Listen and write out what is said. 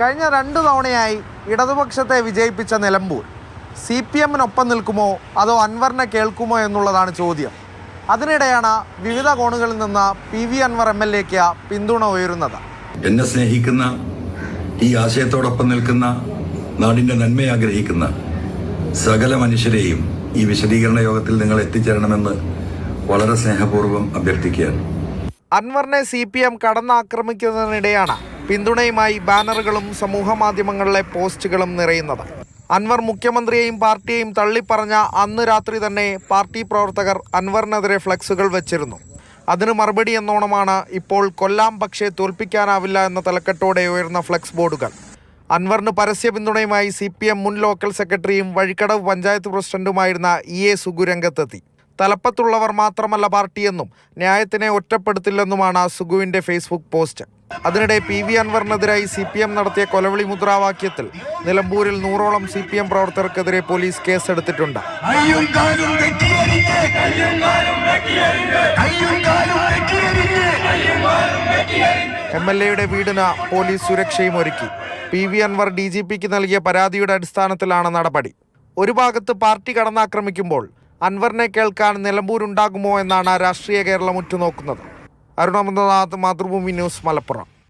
കഴിഞ്ഞ 2 തവണയായി ഇടതുപക്ഷത്തെ വിജയിപ്പിച്ച നിലമ്പൂർ CPM-നൊപ്പം നിൽക്കുമോ അതോ അൻവറിനെ കേൾക്കുമോ എന്നുള്ളതാണ് ചോദ്യം. അതിനിടെയാണ് വിവിധ കോണുകളിൽ നിന്ന് PV അൻവർ MLA-ക്ക് പിന്തുണ ഉയരുന്നത്. എന്നെ സ്നേഹിക്കുന്ന, ഈ ആശയത്തോടൊപ്പം നിൽക്കുന്ന, നാടിൻ്റെ നന്മ ആഗ്രഹിക്കുന്ന സകല മനുഷ്യരെയും ഈ വിശദീകരണ യോഗത്തിൽ നിങ്ങൾ എത്തിച്ചേരണമെന്ന് വളരെ സ്നേഹപൂർവ്വം അഭ്യർത്ഥിക്കുകയാണ്. അൻവറിനെ CPM കടന്നാക്രമിക്കുന്നതിനിടെയാണ് പിന്തുണയുമായി ബാനറുകളും സമൂഹ മാധ്യമങ്ങളിലെ പോസ്റ്റുകളും നിറയുന്നത്. അൻവർ മുഖ്യമന്ത്രിയെയും പാർട്ടിയെയും തള്ളിപ്പറഞ്ഞ അന്ന് രാത്രി തന്നെ പാർട്ടി പ്രവർത്തകർ അൻവറിനെതിരെ ഫ്ലെക്സുകൾ വെച്ചിരുന്നു. അതിന് മറുപടി എന്നോണമാണ് ഇപ്പോൾ കൊല്ലാം പക്ഷേ തോൽപ്പിക്കാനാവില്ല എന്ന തലക്കെട്ടോടെ ഉയർന്ന ഫ്ലെക്സ് ബോർഡുകൾ. അൻവറിന് പരസ്യ പിന്തുണയുമായി CPM മുൻ ലോക്കൽ സെക്രട്ടറിയും വഴിക്കടവ് പഞ്ചായത്ത് പ്രസിഡന്റുമായിരുന്ന EA സുഗു രംഗത്തെത്തി. തലപ്പത്തുള്ളവർ മാത്രമല്ല പാർട്ടിയെന്നും ന്യായത്തിനെ ഒറ്റപ്പെടുത്തില്ലെന്നുമാണ് സുഗുവിൻ്റെ ഫേസ്ബുക്ക് പോസ്റ്റ്. അതിനിടെ PV അൻവറിനെതിരായി CPM നടത്തിയ കൊലവിളി മുദ്രാവാക്യത്തിൽ നിലമ്പൂരിൽ 100ഓളം CPM പ്രവർത്തകർക്കെതിരെ പോലീസ് കേസെടുത്തിട്ടുണ്ട്. MLA-യുടെ വീടിന് പോലീസ് സുരക്ഷയും ഒരുക്കി. PV അൻവർ DGP-ക്ക് നൽകിയ പരാതിയുടെ അടിസ്ഥാനത്തിലാണ് നടപടി. ഒരു ഭാഗത്ത് പാർട്ടി കടന്നാക്രമിക്കുമ്പോൾ അൻവറിനെ കേൾക്കാൻ നിലമ്പൂരുണ്ടാകുമോ എന്നാണ് രാഷ്ട്രീയ കേരളം ഉറ്റുനോക്കുന്നത്. അരുണാനന്ദനാഥ്, മാതൃഭൂമി ന്യൂസ്, മലപ്പുറം.